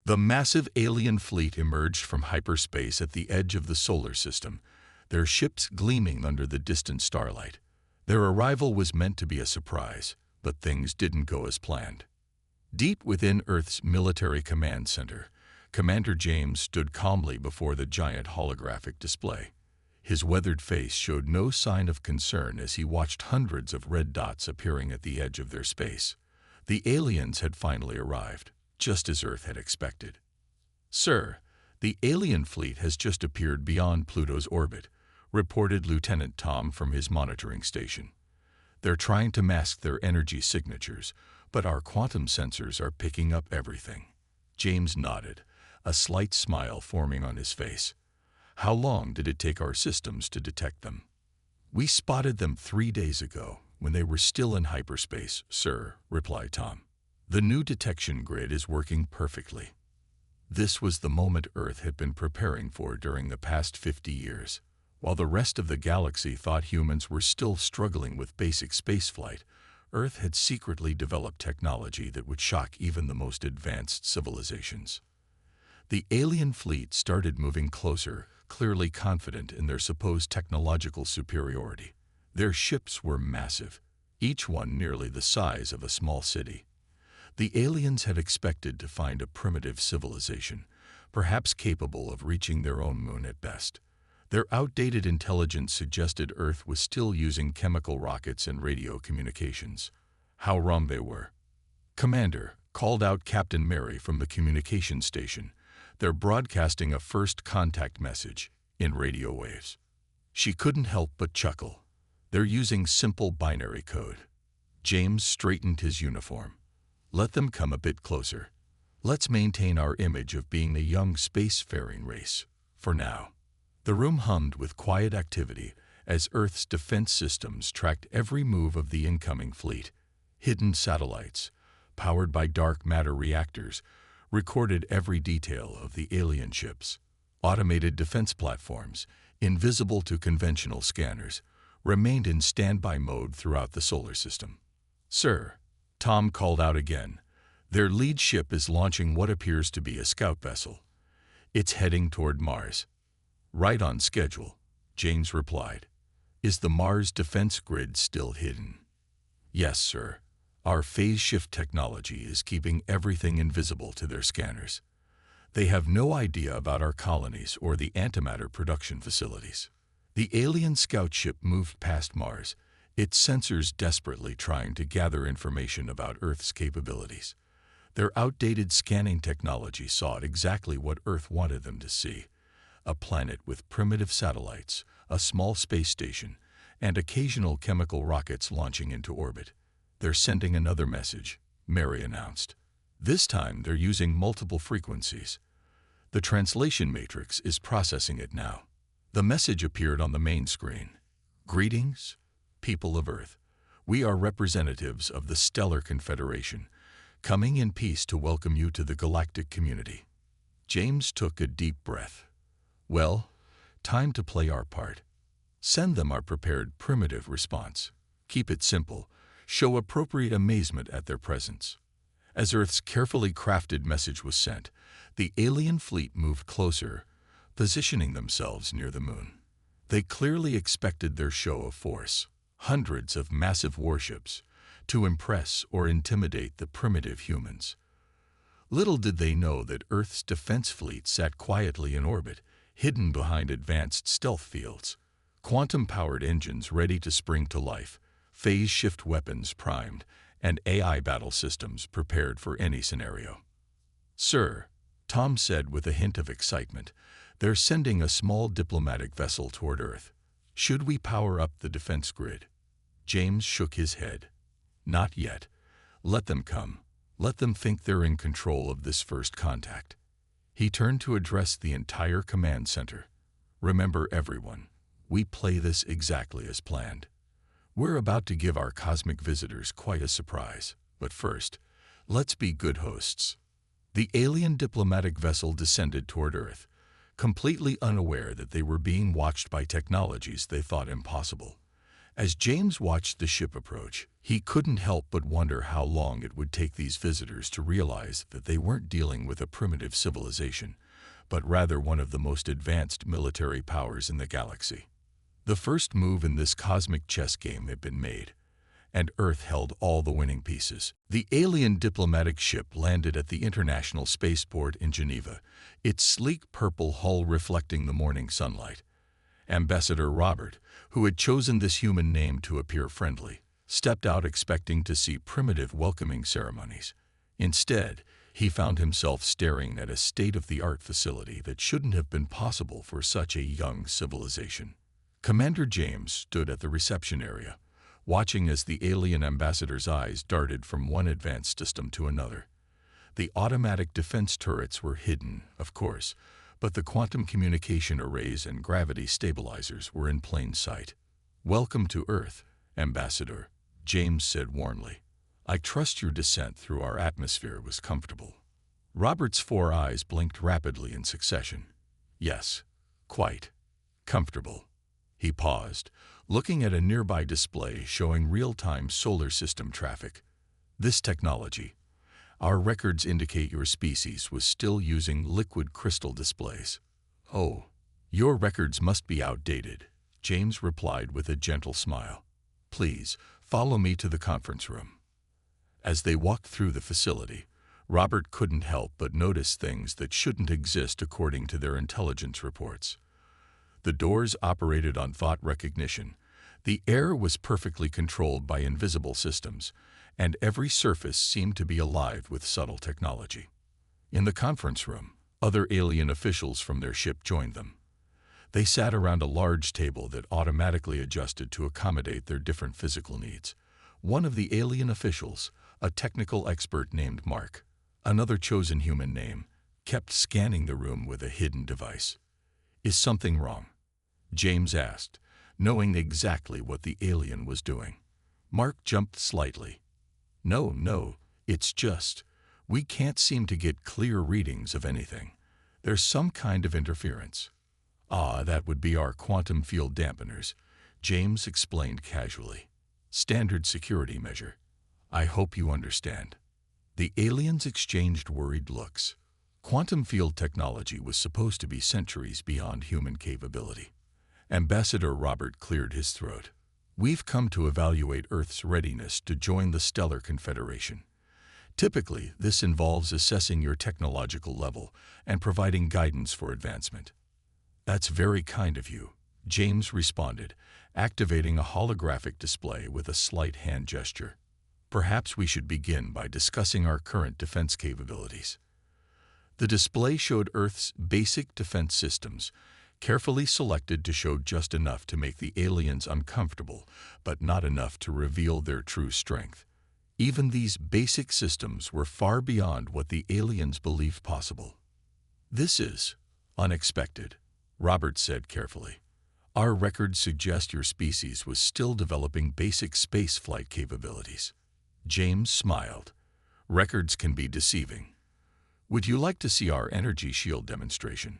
The massive alien fleet emerged from hyperspace at the edge of the solar system, their ships gleaming under the distant starlight. Their arrival was meant to be a surprise, but things didn't go as planned. Deep within Earth's military command center, Commander James stood calmly before the giant holographic display. His weathered face showed no sign of concern as he watched hundreds of red dots appearing at the edge of their space. The aliens had finally arrived, just as Earth had expected. "Sir, the alien fleet has just appeared beyond Pluto's orbit," reported Lieutenant Tom from his monitoring station. "They're trying to mask their energy signatures, but our quantum sensors are picking up everything." James nodded, a slight smile forming on his face. "How long did it take our systems to detect them?" "We spotted them 3 days ago, when they were still in hyperspace, sir," replied Tom. "The new detection grid is working perfectly." This was the moment Earth had been preparing for during the past 50 years. While the rest of the galaxy thought humans were still struggling with basic spaceflight, Earth had secretly developed technology that would shock even the most advanced civilizations. The alien fleet started moving closer, clearly confident in their supposed technological superiority. Their ships were massive, each one nearly the size of a small city. The aliens had expected to find a primitive civilization, perhaps capable of reaching their own moon at best. Their outdated intelligence suggested Earth was still using chemical rockets and radio communications. How wrong they were. "Commander," called out Captain Mary from the communication station. "They're broadcasting a first contact message in radio waves." She couldn't help but chuckle. "They're using simple binary code." James straightened his uniform. "Let them come a bit closer. Let's maintain our image of being a young spacefaring race, for now." The room hummed with quiet activity as Earth's defense systems tracked every move of the incoming fleet. Hidden satellites, powered by dark matter reactors, recorded every detail of the alien ships. Automated defense platforms, invisible to conventional scanners, remained in standby mode throughout the solar system. "Sir," Tom called out again, "their lead ship is launching what appears to be a scout vessel. It's heading toward Mars." "Right on schedule," James replied. "Is the Mars defense grid still hidden?" "Yes, sir. Our phase shift technology is keeping everything invisible to their scanners. They have no idea about our colonies or the antimatter production facilities." The alien scout ship moved past Mars, its sensors desperately trying to gather information about Earth's capabilities. Their outdated scanning technology saw exactly what Earth wanted them to see: a planet with primitive satellites, a small space station, and occasional chemical rockets launching into orbit. "They're sending another message," Mary announced. "This time they're using multiple frequencies. The translation matrix is processing it now." The message appeared on the main screen. "Greetings, people of Earth. We are representatives of the Stellar Confederation, coming in peace to welcome you to the galactic community." James took a deep breath. "Well, time to play our part. Send them our prepared primitive response. Keep it simple. Show appropriate amazement at their presence." As Earth's carefully crafted message was sent, the alien fleet moved closer, positioning themselves near the moon. They clearly expected their show of force, hundreds of massive warships, to impress or intimidate the primitive humans. Little did they know that Earth's defense fleet sat quietly in orbit, hidden behind advanced stealth fields, quantum-powered engines ready to spring to life, phase-shift weapons primed, and AI battle systems prepared for any scenario. "Sir," Tom said with a hint of excitement, "they're sending a small diplomatic vessel toward Earth. Should we power up the defense grid?" James shook his head. "Not yet. Let them come. Let them think they're in control of this first contact." He turned to address the entire command center. "Remember, everyone, we play this exactly as planned. We're about to give our cosmic visitors quite a surprise, but first, let's be good hosts." The alien diplomatic vessel descended toward Earth, completely unaware that they were being watched by technologies they thought impossible. As James watched the ship approach, He couldn't help but wonder how long it would take these visitors to realize that they weren't dealing with a primitive civilization, but rather one of the most advanced military powers in the galaxy. The first move in this cosmic chess game had been made, and Earth held all the winning pieces. The alien diplomatic ship landed at the International Spaceport in Geneva, its sleek purple hull reflecting the morning sunlight. Ambassador Robert, who had chosen this human name to appear friendly, stepped out expecting to see primitive welcoming ceremonies. Instead, he found himself staring at a state-of-the-art facility that shouldn't have been possible for such a young civilization. Commander James stood at the reception area, watching as the alien ambassador's eyes darted from one advanced system to another. The automatic defense turrets were hidden, of course, but the quantum communication arrays and gravity stabilizers were in plain sight. "Welcome to Earth, Ambassador," James said warmly. "I trust your descent through our atmosphere was comfortable." Robert's 4 eyes blinked rapidly in succession. "Yes, quite comfortable." He paused, looking at a nearby display showing real-time solar system traffic. "This technology, our records indicate your species was still using liquid crystal displays." "Oh, your records must be outdated," James replied with a gentle smile. "Please, follow me to the conference room." As they walked through the facility, Robert couldn't help but notice things that shouldn't exist according to their intelligence reports. The doors operated on thought recognition, the air was perfectly controlled by invisible systems, and every surface seemed to be alive with subtle technology. In the conference room, other alien officials from their ship joined them. They sat around a large table that automatically adjusted to accommodate their different physical needs. One of the alien officials, a technical expert named Mark, another chosen human name, kept scanning the room with a hidden device. "Is something wrong?" James asked, knowing exactly what the alien was doing. Mark jumped slightly. No, it's just, we can't seem to get clear readings of anything. There's some kind of interference." "Ah, that would be our quantum field dampeners," James explained casually. "Standard security measure. I hope you understand." The aliens exchanged worried looks. Quantum field technology was supposed to be centuries beyond human capability. Ambassador Robert cleared his throat. "We've come to evaluate Earth's readiness to join the Stellar Confederation. Typically, this involves assessing your technological level and providing guidance for advancement." "That's very kind of you," James responded, activating a holographic display with a slight hand gesture. "Perhaps we should begin by discussing our current defense capabilities." The display showed Earth's basic defense systems, carefully selected to show just enough to make the aliens uncomfortable, but not enough to reveal their true strength. Even these basic systems were far beyond what the aliens believed possible. "This is unexpected," Robert said carefully. "Our records suggest your species was still developing basic space flight capabilities." James smiled. "Records can be deceiving. Would you like to see our energy shield demonstration?"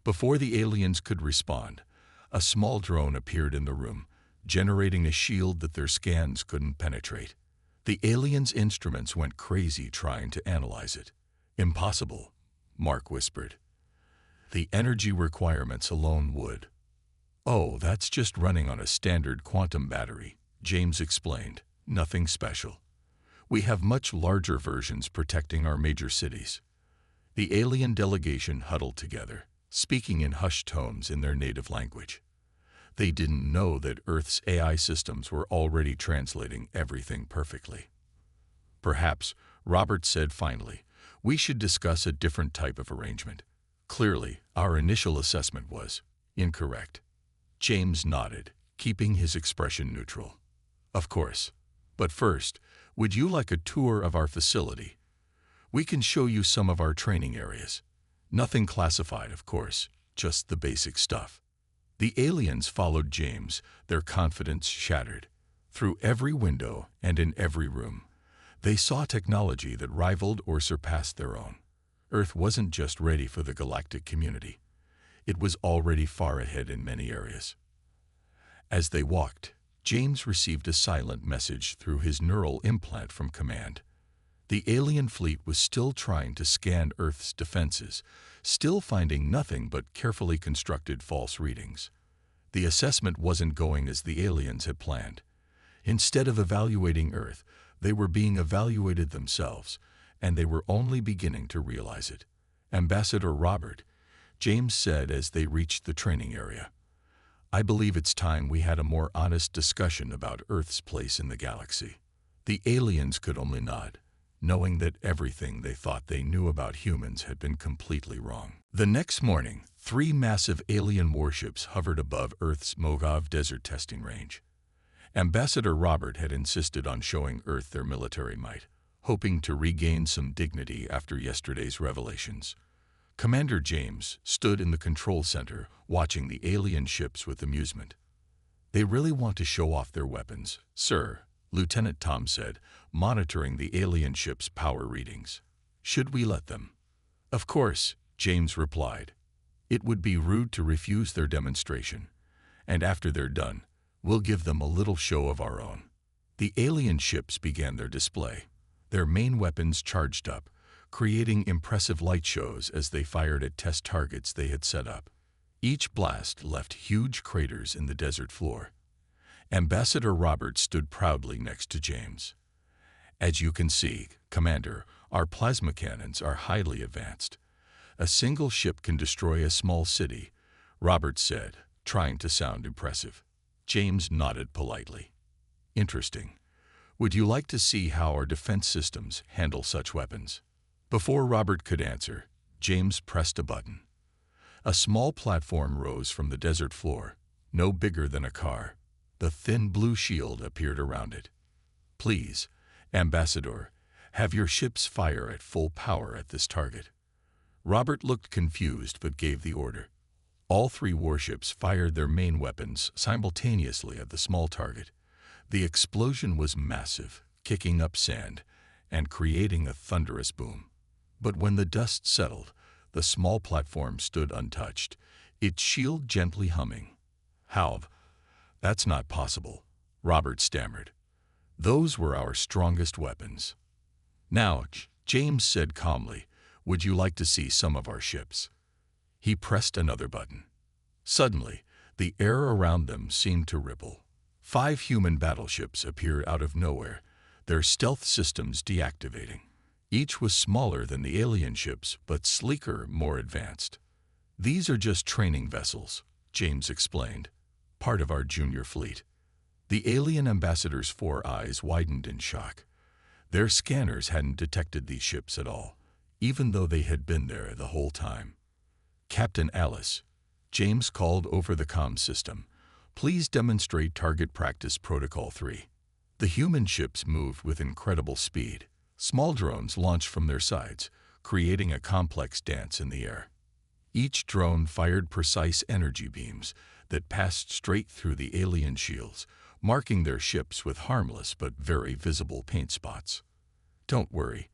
Before the aliens could respond, a small drone appeared in the room, generating a shield that their scans couldn't penetrate. The aliens' instruments went crazy trying to analyze it. "Impossible," Mark whispered. "The energy requirements alone would." "Oh, that's just running on a standard quantum battery," James explained. "Nothing special. We have much larger versions protecting our major cities." The alien delegation huddled together, speaking in hushed tones in their native language. They didn't know that Earth's AI systems were already translating everything perfectly. "Perhaps," Robert said finally, "we should discuss a different type of arrangement. Clearly, our initial assessment was incorrect." James nodded, keeping his expression neutral. "Of course. But first, would you like a tour of our facility? We can show you some of our training areas. Nothing classified, of course, just the basic stuff." The aliens followed James, their confidence shattered. Through every window and in every room, they saw technology that rivaled or surpassed their own. Earth wasn't just ready for the galactic community. It was already far ahead in many areas. As they walked, James received a silent message through his neural implant from command. The alien fleet was still trying to scan Earth's defenses, still finding nothing but carefully constructed false readings. The assessment wasn't going as the aliens had planned. Instead of evaluating Earth, they were being evaluated themselves, and they were only beginning to realize it. "Ambassador Robert," James said as they reached the training area, "I believe it's time we had a more honest discussion about Earth's place in the galaxy." The aliens could only nod, knowing that everything they thought they knew about humans had been completely wrong. The next morning, 3 massive alien warships hovered above Earth's Mojave Desert testing range. Ambassador Robert had insisted on showing Earth their military might, hoping to regain some dignity after yesterday's revelations. Commander James stood in the control center, watching the alien ships with amusement. "They really want to show off their weapons, sir," Lieutenant Tom said, monitoring the alien ship's power readings. "Should we let them?" "Of course," James replied. "It would be rude to refuse their demonstration. And after they're done, we'll give them a little show of our own." The alien ships began their display, their main weapons charged up, creating impressive light shows as they fired at test targets they had set up. Each blast left huge craters in the desert floor. Ambassador Robert stood proudly next to James. "As you can see, Commander, our plasma cannons are highly advanced. A single ship can destroy a small city," Robert said, trying to sound impressive. James nodded politely. "Interesting. Would you like to see how our defense systems handle such weapons?" Before Robert could answer, James pressed a button. A small platform rose from the desert floor, no bigger than a car. The thin blue shield appeared around it. "Please, Ambassador, have your ships fire at full power at this target." Robert looked confused but gave the order. All 3 warships fired their main weapons simultaneously at the small target. The explosion was massive, kicking up sand and creating a thunderous boom. But when the dust settled, the small platform stood untouched, its shield gently humming. "How? That's not possible," Robert stammered. "Those were our strongest weapons." "Now," James said calmly, "would you like to see some of our ships?" He pressed another button. Suddenly, the air around them seemed to ripple. 5 human battleships appeared out of nowhere, their stealth systems deactivating. Each was smaller than the alien ships, but sleeker, more advanced. "These are just training vessels," James explained, "part of our junior fleet." The alien ambassador's 4 eyes widened in shock. Their scanners hadn't detected these ships at all, even though they had been there the whole time. "Captain Alice," James called over the comm system, "please demonstrate target practice protocol 3. The human ships moved with incredible speed. Small drones launched from their sides, creating a complex dance in the air. Each drone fired precise energy beams that passed straight through the alien shields, marking their ships with harmless but very visible paint spots. "Don't worry,"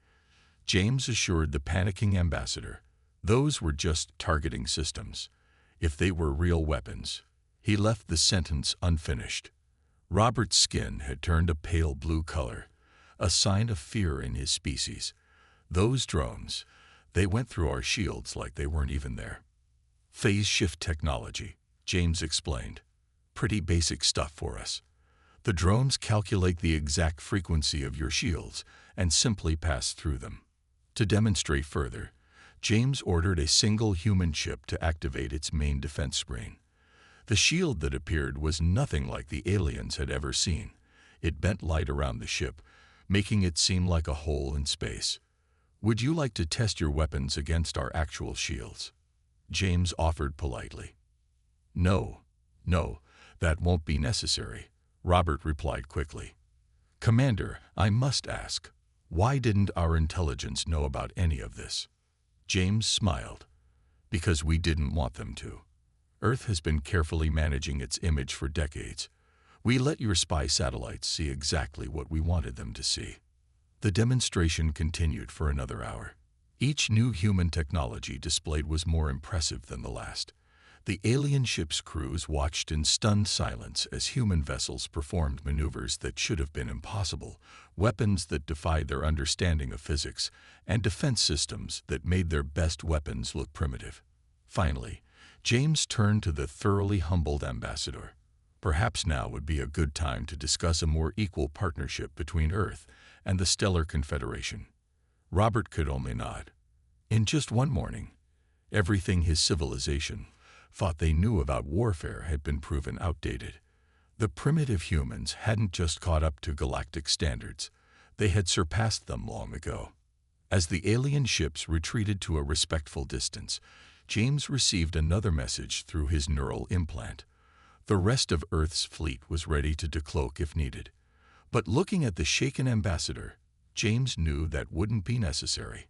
James assured the panicking ambassador. "Those were just targeting systems. If they were real weapons—" He left the sentence unfinished. Robert's skin had turned a pale blue color, a sign of fear in his species. "Those drones, they went through our shields like they weren't even there." "Phase shift technology," James explained. "Pretty basic stuff for us. The drones calculate the exact frequency of your shields and simply pass through them." To demonstrate further, James ordered a single human ship to activate its main defense screen. The shield that appeared was nothing like the aliens had ever seen. It bent light around the ship, making it seem like a hole in space. "Would you like to test your weapons against our actual shields?" James offered politely. No, that won't be necessary," Robert replied quickly. "Commander, I must ask, why didn't our intelligence know about any of this?" James smiled. "Because we didn't want them to. Earth has been carefully managing its image for decades. We let your spy satellites see exactly what we wanted them to see." The demonstration continued for another hour. Each new human technology displayed was more impressive than the last. The alien ship's crews watched in stunned silence as human vessels performed maneuvers that should have been impossible, weapons that defied their understanding of physics, and defense systems that made their best weapons look primitive. Finally, James turned to the thoroughly humbled ambassador. Perhaps now would be a good time to discuss a more equal partnership between Earth and the Stellar Confederation. Robert could only nod. In just one morning, everything his civilization thought they knew about warfare had been proven outdated. The primitive humans hadn't just caught up to galactic standards, they had surpassed them long ago. As the alien ships retreated to a respectful distance, James received another message through his neural implant. The rest of Earth's fleet was ready to decloak if needed. But looking at the shaken ambassador, James knew that wouldn't be necessary.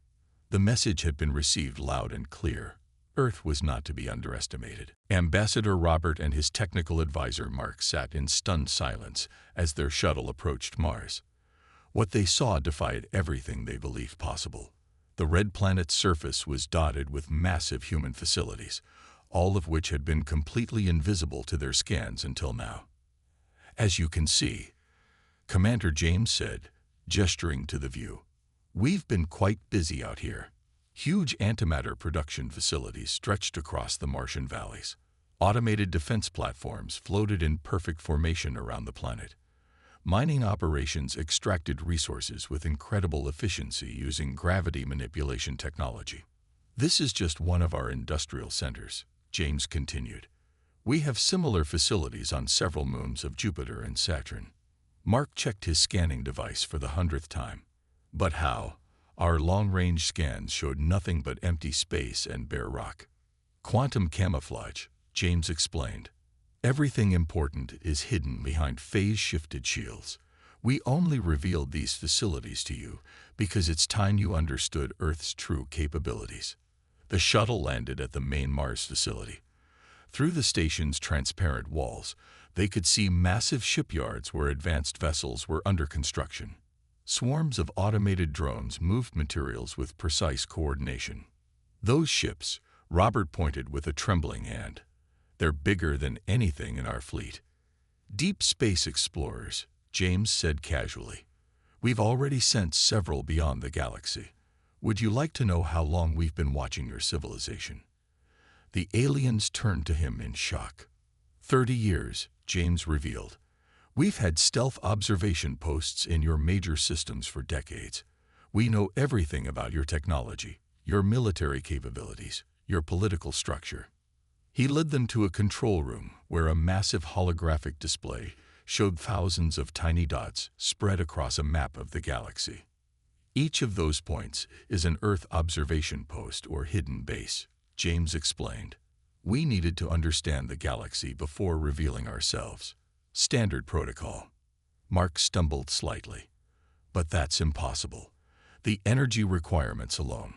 The message had been received loud and clear. Earth was not to be underestimated. Ambassador Robert and his technical advisor Mark sat in stunned silence as their shuttle approached Mars. What they saw defied everything they believed possible. The red planet's surface was dotted with massive human facilities, all of which had been completely invisible to their scans until now. "As you can see," Commander James said, gesturing to the view, "we've been quite busy out here." Huge antimatter production facilities stretched across the Martian valleys. Automated defense platforms floated in perfect formation around the planet. Mining operations extracted resources with incredible efficiency using gravity manipulation technology. "This is just one of our industrial centers," James continued. "We have similar facilities on several moons of Jupiter and Saturn." Mark checked his scanning device for the 100th time. "But how? Our long-range scans showed nothing but empty space and bare rock." "Quantum camouflage," James explained. "Everything important is hidden behind phase-shifted shields. We only revealed these facilities to you because it's time you understood Earth's true capabilities." The shuttle landed at the main Mars facility. Through the station's transparent walls, they could see massive shipyards where advanced vessels were under construction. Swarms of automated drones moved materials with precise coordination. "Those ships," Robert pointed with a trembling hand. "They're bigger than anything in our fleet." "Deep space explorers," James said casually. "We've already sent several beyond the galaxy. Would you like to know how long we've been watching your civilization?" The aliens turned to him in shock. 30 years, James revealed. "We've had stealth observation posts in your major systems for decades. We know everything about your technology, your military capabilities, your political structure." He led them to a control room where a massive holographic display showed thousands of tiny dots spread across a map of the galaxy. "Each of those points is an Earth observation post or hidden base," James explained. "We needed to understand the galaxy before revealing ourselves. Standard protocol." Mark stumbled slightly. "But that's impossible. The energy requirements alone."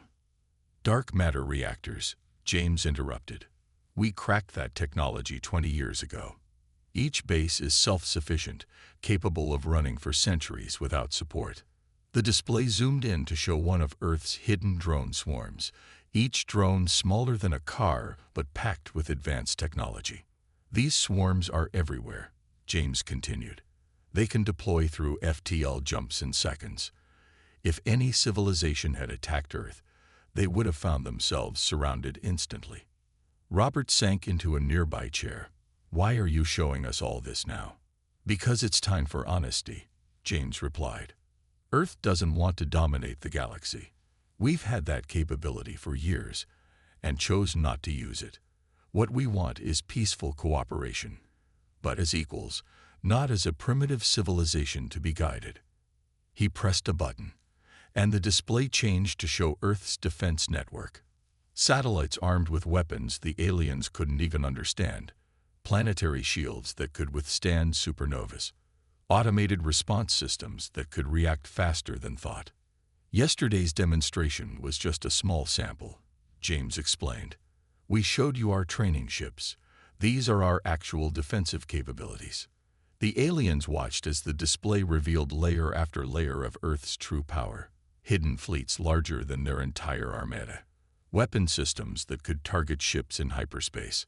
"Dark matter reactors," James interrupted. "We cracked that technology 20 years ago. Each base is self-sufficient, capable of running for centuries without support." The display zoomed in to show one of Earth's hidden drone swarms, each drone smaller than a car but packed with advanced technology. "These swarms are everywhere," James continued. "They can deploy through FTL jumps in seconds. If any civilization had attacked Earth, they would have found themselves surrounded instantly." Robert sank into a nearby chair. "Why are you showing us all this now?" "Because it's time for honesty," James replied. "Earth doesn't want to dominate the galaxy. We've had that capability for years and chose not to use it. What we want is peaceful cooperation, but as equals, not as a primitive civilization to be guided." He pressed a button, and the display changed to show Earth's defense network. Satellites armed with weapons the aliens couldn't even understand, planetary shields that could withstand supernovas, automated response systems that could react faster than thought. "Yesterday's demonstration was just a small sample," James explained. "We showed you our training ships. These are our actual defensive capabilities." The aliens watched as the display revealed layer after layer of Earth's true power, hidden fleets larger than their entire armada, weapon systems that could target ships in hyperspace,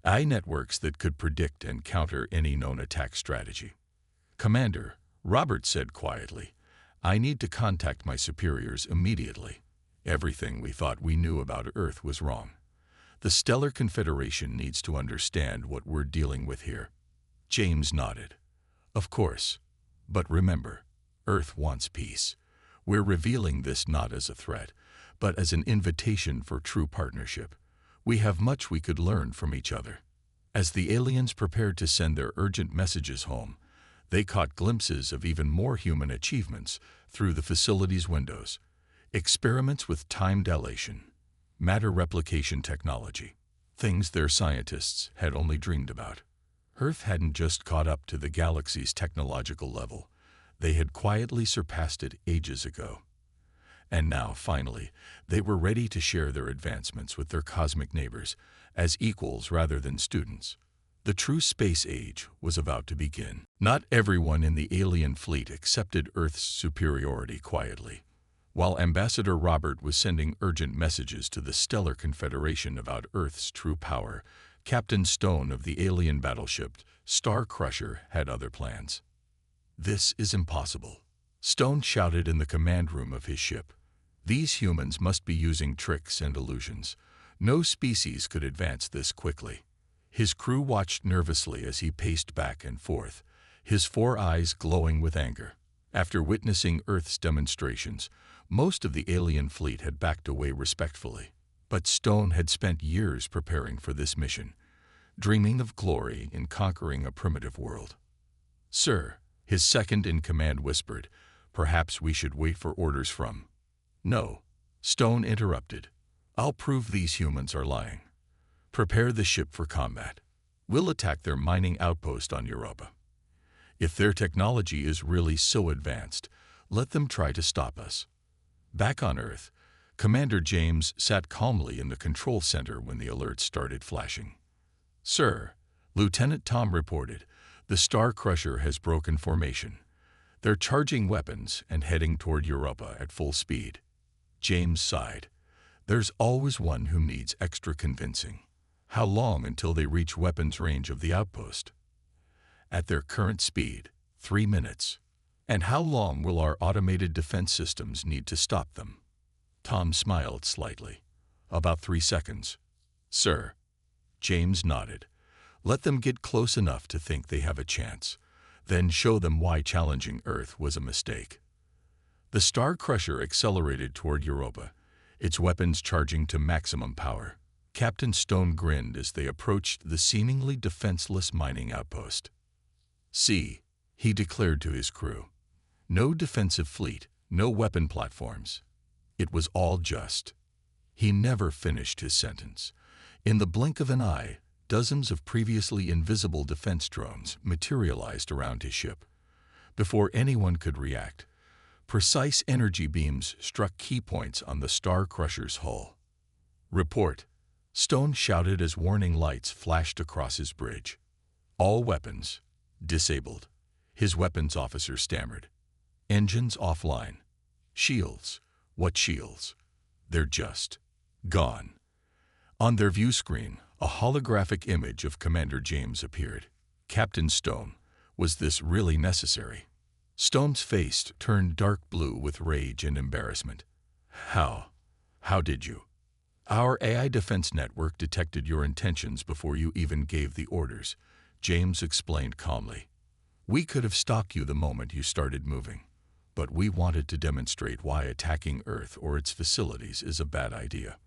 AI networks that could predict and counter any known attack strategy. "Commander," Robert said quietly, "I need to contact my superiors immediately. Everything we thought we knew about Earth was wrong. The Stellar Confederation needs to understand what we're dealing with here." James nodded. "Of course. But remember, Earth wants peace. We're revealing this not as a threat, but as an invitation for true partnership. We have much we could learn from each other." As the aliens prepared to send their urgent messages home, they caught glimpses of even more human achievements through the facility's windows. Experiments with time dilation, matter replication technology, things their scientists had only dreamed about. Earth hadn't just caught up to the galaxy's technological level. They had quietly surpassed it ages ago. And now, finally, they were ready to share their advancements with their cosmic neighbors as equals rather than students. The true space age was about to begin. Not everyone in the alien fleet accepted Earth's superiority quietly. While Ambassador Robert was sending urgent messages to the Stellar Confederation about Earth's true power, Captain Stone of the alien battleship Star Crusher had other plans. "This is impossible," Stone shouted in the command room of his ship. "These humans must be using tricks and illusions. No species could advance this quickly." His crew watched nervously as he paced back and forth, his 4 eyes glowing with anger. After witnessing Earth's demonstrations, most of the alien fleet had backed away respectfully. But Stone had spent years preparing for this mission, dreaming of glory in conquering a primitive world. "Sir," his second-in-command whispered, "perhaps we should wait for orders from—" "No," Stone interrupted. "I'll prove these humans are lying. Prepare the ship for combat. We'll attack their mining outpost on Europa. If their technology is really so advanced, let them try to stop us." Back on Earth, Commander James sat calmly in the control center when the alerts started flashing. "Sir," Lieutenant Tom reported, "the Star Crusher has broken formation. They're charging weapons and heading toward Europa at full speed." James sighed. "There's always one who needs extra convincing. How long until they reach weapons range of the outpost?" "At their current speed, 3 minutes. And how long will our automated defense systems need to stop them?" Tom smiled slightly. "About 3 seconds." "Sir." James nodded. "Let them get close enough to think they have a chance. Then show them why challenging Earth was a mistake." The Star Crusher accelerated toward Europa, its weapons charging to maximum power. Captain Stone grinned as they approached the seemingly defenseless mining outpost. "See," he declared to his crew. "No defensive fleet, no weapon platforms. It was all just—" He never finished his sentence. In the blink of an eye, dozens of previously invisible defense drones materialized around his ship. Before anyone could react, precise energy beams struck key points on the Star Crusher's hull. "Report," Stone shouted as warning lights flashed across his bridge. "All weapons disabled," his weapons officer stammered. "Engines offline. Shields. What shields? They're just gone." On their view screen, a holographic image of Commander James appeared. "Captain Stone, was this really necessary?" Stone's face turned dark blue with rage and embarrassment. How did you?" "Our AI defense network detected your intentions before you even gave the orders," James explained calmly. "We could have stopped you the moment you started moving, but we wanted to demonstrate why attacking Earth or its facilities is a bad idea."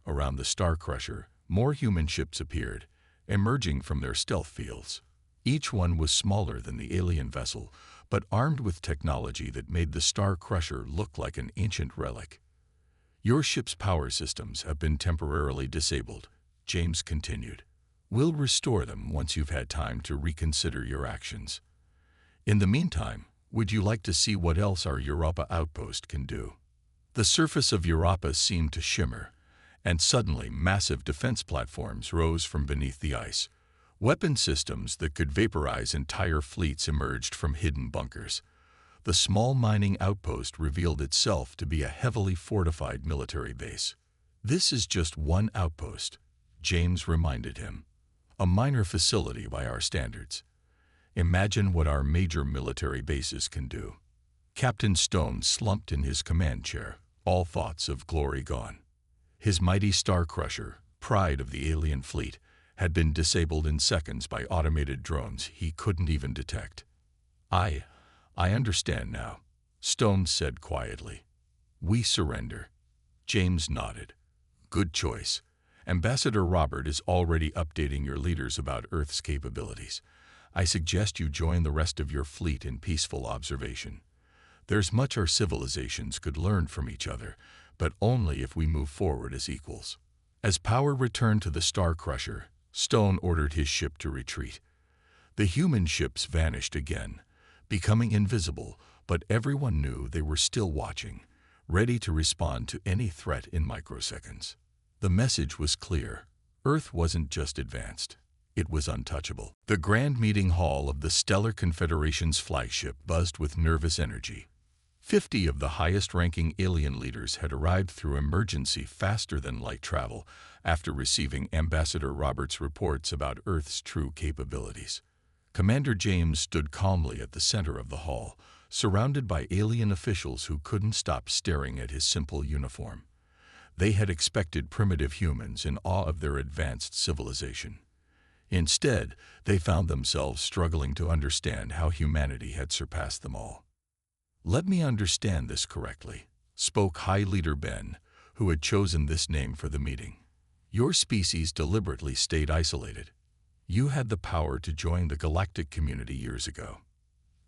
Around the Star Crusher, more human ships appeared, emerging from their stealth fields. Each one was smaller than the alien vessel, but armed with technology that made the Star Crusher look like an ancient relic. "Your ship's power systems have been temporarily disabled," James continued. "We'll restore them once you've had time to reconsider your actions. In the meantime, would you like to see what else our Europa outpost can do?" The surface of Europa seemed to shimmer, and suddenly massive defense platforms rose from beneath the ice. Weapon systems that could vaporize entire fleets emerged from hidden bunkers. The small mining outpost revealed itself to be a heavily fortified military base. "This is just one outpost," James reminded him. a minor facility by our standards. Imagine what our major military bases can do." Captain Stone slumped in his command chair, all thoughts of glory gone. His mighty Star Crusher, pride of the alien fleet, had been disabled in seconds by automated drones he couldn't even detect. I understand now," Stone said quietly. "We surrender." James nodded. "Good choice. Ambassador Robert is already updating your leaders about Earth's capabilities. I suggest you join the rest of your fleet in peaceful observation. There's much our civilizations could learn from each other, but only if we move forward as equals." As power returned to the Star Crusher, Stone ordered his ship to retreat. The human ships vanished again, becoming invisible, but everyone knew they were still watching, ready to respond to any threat in microseconds. The message was clear. Earth wasn't just advanced. It was untouchable. The grand meeting hall of the Stellar Confederation's flagship buzzed with nervous energy. 50 of the highest-ranking alien leaders had arrived through emergency faster-than-light travel after receiving Ambassador Robert's reports about Earth's true capabilities. Commander James stood calmly at the center of the hall, surrounded by alien officials who couldn't stop staring at his simple uniform. They had expected primitive humans in awe of their advanced civilization. Instead, they found themselves struggling to understand how humanity had surpassed them all. "Let me understand this correctly," spoke High Leader Ben, who had chosen this name for the meeting. "Your species deliberately stayed isolated. You had the power to join the galactic community years ago."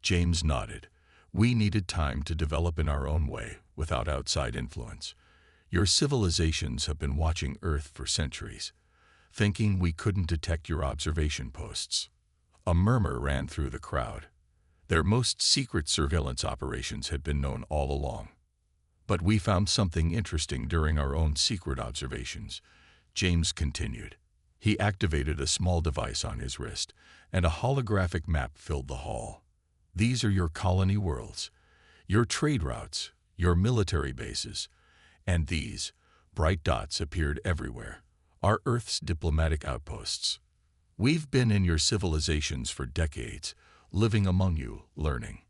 James nodded. "We needed time to develop in our own way, without outside influence. Your civilizations have been watching Earth for centuries, thinking we couldn't detect your observation posts." A murmur ran through the crowd. Their most secret surveillance operations had been known all along. "But we found something interesting during our own secret observations," James continued. He activated a small device on his wrist, and a holographic map filled the hall. "These are your colony worlds, your trade routes, your military bases, and these, bright dots appeared everywhere, are Earth's diplomatic outposts. We've been in your civilizations for decades, living among you, learning."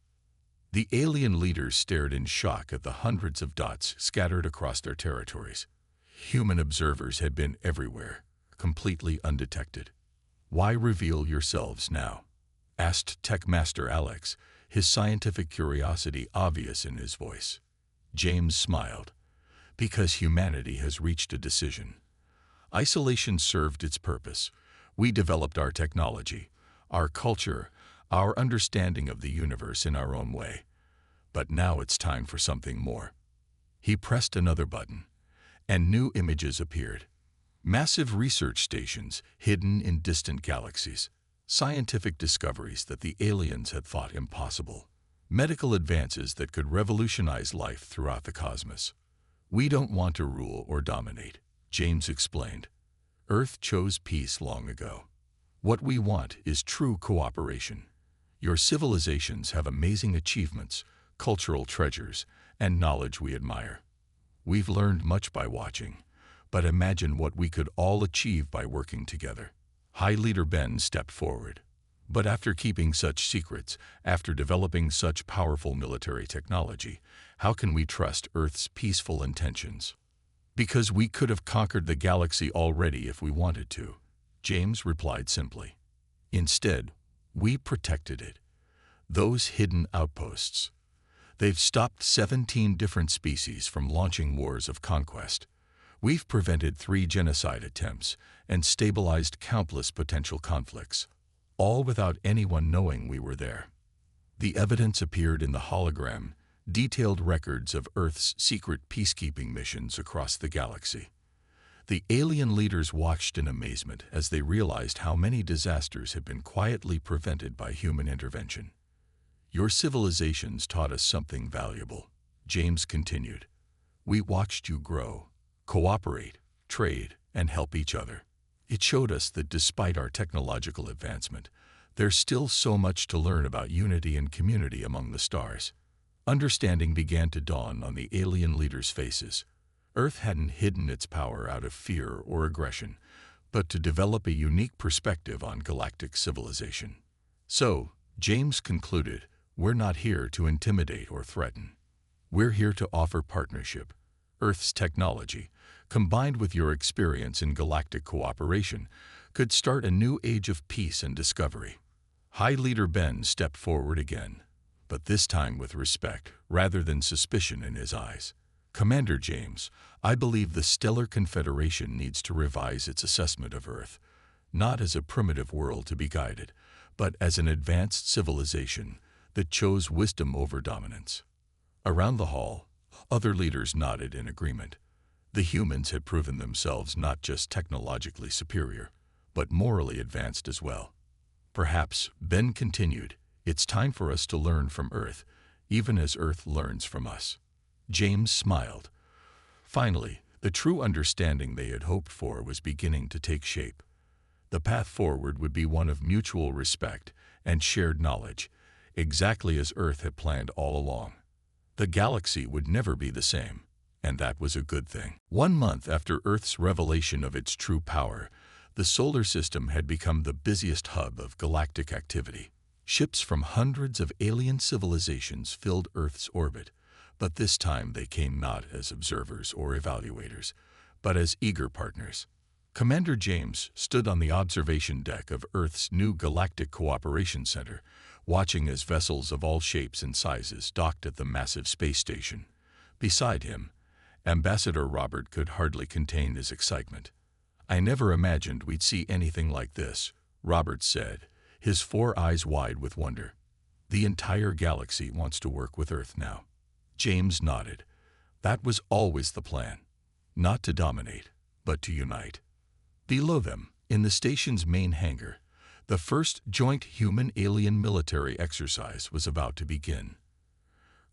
The alien leaders stared in shock at the hundreds of dots scattered across their territories. Human observers had been everywhere, completely undetected. "Why reveal yourselves now?" asked Tech Master Alex, his scientific curiosity obvious in his voice. James smiled. "Because humanity has reached a decision. Isolation served its purpose. We developed our technology, our culture, our understanding of the universe in our own way. But now it's time for something more." He pressed another button, and new images appeared. Massive research stations hidden in distant galaxies, scientific discoveries that the aliens had thought impossible, medical advances that could revolutionize life throughout the cosmos. "We don't want to rule or dominate," James explained. "Earth chose peace long ago. What we want is true cooperation. Your civilizations have amazing achievements, cultural treasures, and knowledge we admire. We've learned much by watching, but imagine what we could all achieve by working together." High Leader Ben stepped forward. "But after keeping such secrets, after developing such powerful military technology, how can we trust Earth's peaceful intentions?" "Because we could have conquered the galaxy already if we wanted to," James replied simply. "Instead, we protected it. Those hidden outposts. They've stopped 17 different species from launching wars of conquest. We've prevented 3 genocide attempts and stabilized countless potential conflicts, all without anyone knowing we were there." The evidence appeared in the hologram, detailed records of Earth's secret peacekeeping missions across the galaxy. The alien leaders watched in amazement as they realized how many disasters had been quietly prevented by human intervention. "Your civilizations taught us something valuable," James continued. "We watched you grow, cooperate, trade, and help each other. It showed us that despite our technological advancement, there's still so much to learn about unity and community among the stars." Understanding began to dawn on the alien leaders' faces. Earth hadn't hidden its power out of fear or aggression, but to develop a unique perspective on galactic civilization. So, James concluded, we're not here to intimidate or threaten. We're here to offer partnership. Earth's technology, combined with your experience in galactic cooperation, could start a new age of peace and discovery. High Leader Ben stepped forward again, but this time with respect rather than suspicion in his eyes. Commander James, I believe the Stellar Confederation needs to revise its assessment of Earth, not as a primitive world to be guided, but as an advanced civilization that chose wisdom over dominance. Around the hall, other leaders nodded in agreement. The humans had proven themselves not just technologically superior, but morally advanced as well. Perhaps, Ben continued, it's time for us to learn from Earth, even as Earth learns from us. James smiled. Finally, the true understanding they had hoped for was beginning to take shape. The path forward would be one of mutual respect and shared knowledge, exactly as Earth had planned all along. The galaxy would never be the same, and that was a good thing. 1 month after Earth's revelation of its true power, the solar system had become the busiest hub of galactic activity. Ships from hundreds of alien civilizations filled Earth's orbit, but this time they came not as observers or evaluators, but as eager partners. Commander James stood on the observation deck of Earth's new Galactic Cooperation Center, watching as vessels of all shapes and sizes docked at the massive space station. Beside him, Ambassador Robert could hardly contain his excitement. I never imagined we'd see anything like this, Robert said, his 4 eyes wide with wonder. The entire galaxy wants to work with Earth now. James nodded. That was always the plan. Not to dominate, but to unite. Below them, in the station's main hangar, the first joint human-alien military exercise was about to begin.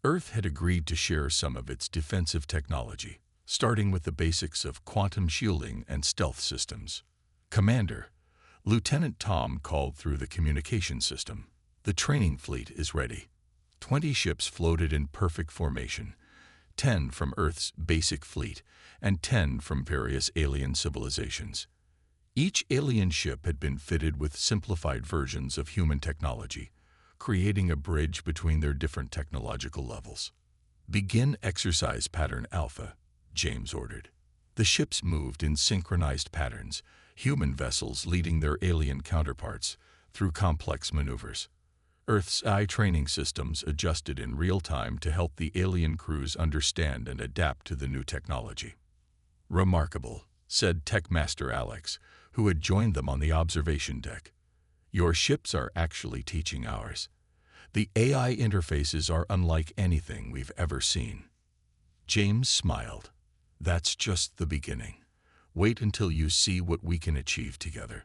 Earth had agreed to share some of its defensive technology, starting with the basics of quantum shielding and stealth systems. Commander, Lieutenant Tom called through the communication system. The training fleet is ready. 20 ships floated in perfect formation, 10 from Earth's basic fleet and 10 from various alien civilizations. Each alien ship had been fitted with simplified versions of human technology, creating a bridge between their different technological levels. Begin exercise pattern Alpha, James ordered. The ships moved in synchronized patterns, human vessels leading their alien counterparts through complex maneuvers. Earth's AI training systems adjusted in real time to help the alien crews understand and adapt to the new technology. Remarkable, said Tech Master Alex, who had joined them on the observation deck. Your ships are actually teaching ours. The AI interfaces are unlike anything we've ever seen. James smiled. That's just the beginning. Wait until you see what we can achieve together.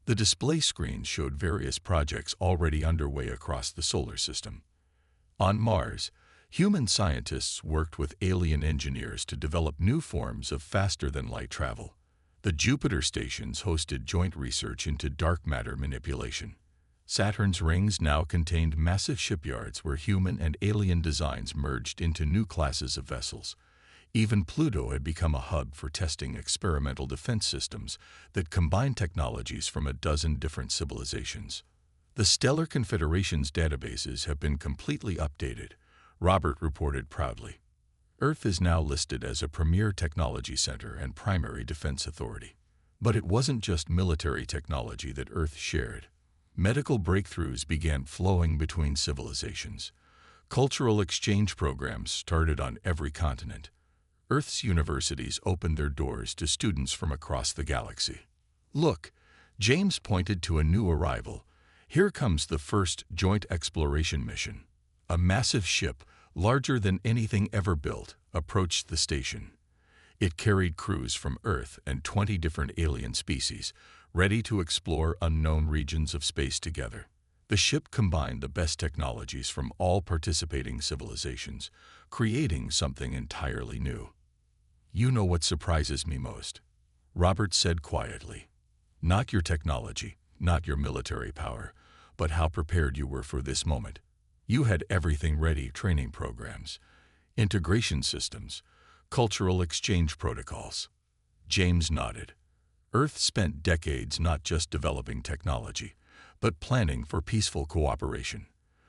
The display screen showed various projects already underway across the solar system. On Mars, human scientists worked with alien engineers to develop new forms of faster-than-light travel. The Jupiter stations hosted joint research into dark matter manipulation. Saturn's rings now contained massive shipyards where human and alien designs merged into new classes of vessels. Even Pluto had become a hub for testing experimental defense systems that combined technologies from a dozen different civilizations. The Stellar Confederation's databases have been completely updated, Robert reported proudly. Earth is now listed as a premier technology center and primary defense authority. But it wasn't just military technology that Earth shared. Medical breakthroughs began flowing between civilizations. Cultural exchange programs started on every continent. Earth's universities opened their doors to students from across the galaxy. Look, James pointed to a new arrival. Here comes the first joint exploration mission. A massive ship, larger than anything ever built, approached the station. It carried crews from Earth and 20 different alien species, ready to explore unknown regions of space together. The ship combined the best technologies from all participating civilizations, creating something entirely new. You know what surprises me most, Robert said quietly. Not your technology, not your military power, but how prepared you were for this moment. You had everything ready: training programs, integration systems, cultural exchange protocols. James nodded. Earth spent decades not just developing technology, but planning for peaceful cooperation.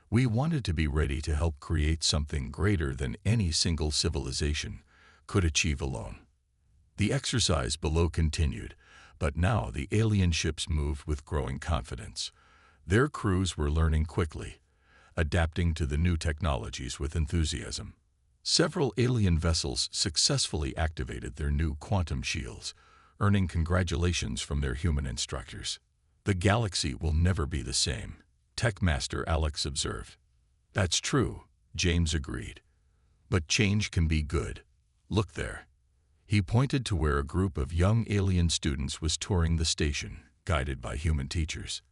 We wanted to be ready to help create something greater than any single civilization could achieve alone. The exercise below continued, but now the alien ships moved with growing confidence. Their crews were learning quickly, adapting to the new technologies with enthusiasm. Several alien vessels successfully activated their new quantum shields, earning congratulations from their human instructors. "The galaxy will never be the same," Tech Master Alex observed. "That's true," James agreed. "But change can be good. Look there." He pointed to where a group of young alien students was touring the station, guided by human teachers.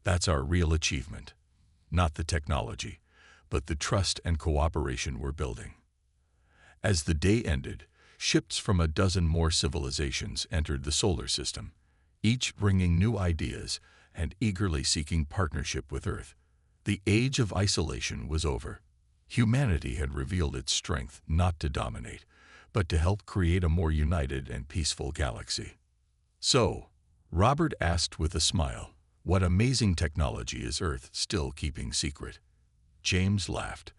"That's our real achievement. Not the technology, but the trust and cooperation we're building." As the day ended, ships from a dozen more civilizations entered the solar system, each bringing new ideas and eagerly seeking partnership with Earth. The age of isolation was over. Humanity had revealed its strength not to dominate, but to help create a more united and peaceful galaxy. "So," Robert asked with a smile, "what amazing technology is Earth still keeping secret?" James laughed.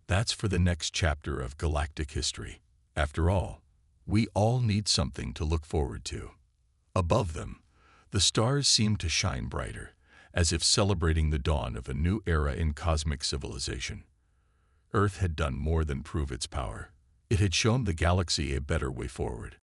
"That's for the next chapter of galactic history. After all, we all need something to look forward to." Above them, the stars seemed to shine brighter, as if celebrating the dawn of a new era in cosmic civilization. Earth had done more than prove its power. It had shown the galaxy a better way forward.